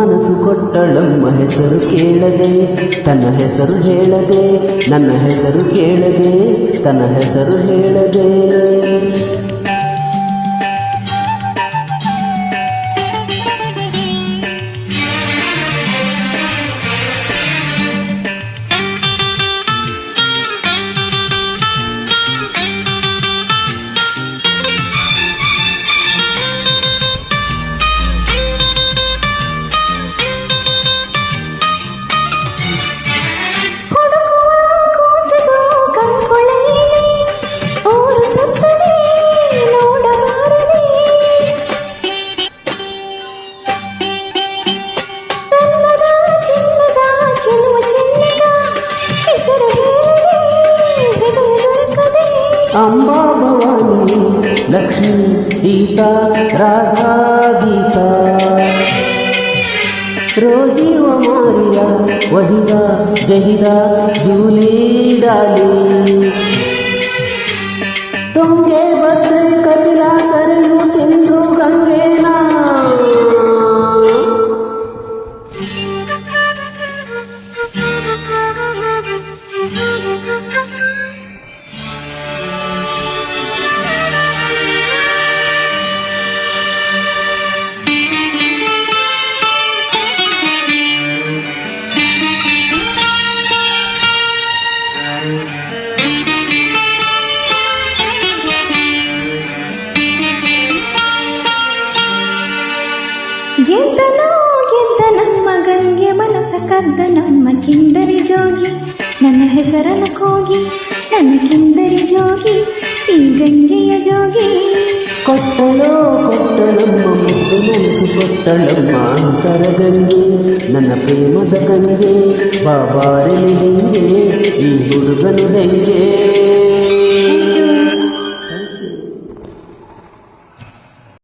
ಮನಸ್ಸು ಕೊಟ್ಟಳಮ್ಮ ಹೆಸರು ಕೇಳದೆ, ತನ್ನ ಹೆಸರು ಹೇಳದೆ, ನನ್ನ ಹೆಸರು ಕೇಳದೆ, ತನ್ನ ಹೆಸರು ಹೇಳದೆ. ಅಂಬಾ ಭವಾನಿ ಲಕ್ಷ್ಮೀ ಸೀತಾ ರಾಧಾ ಗೀತಾ रोजीव मारिया वहिदा जहिदा जूली डाली तुंगे भद्र कपिला सरयू सिंधु गंगेना ಗೆದ್ದ ನಮ್ಮ ಗಂಗೆ ಮನಸ ಕದ್ದ ನಮ್ಮ ಕಿಂದರಿ ಜೋಗಿ, ನನ್ನ ಹೆಸರನ್ನು ಕೂಗಿ ನನ್ನ ಕಿಂದರಿ ಜೋಗಿ, ಈ ಗಂಗೆಯ ಜೋಗಿ. ಕೊಟ್ಟಳಮ್ಮ ಮುದ್ದು ಮನಸ್ಸು ಕೊಟ್ಟಳಮ್ಮ ಅಂತರ ಗಂಗೆ, ನನ್ನ ಪ್ರೇಮದ ಗಂಗೆ, ಬಾಬಾರಲಿ ಹಿಂಗೆ ಈ ಹುಡುಗನು ಹೆಂಗೆ.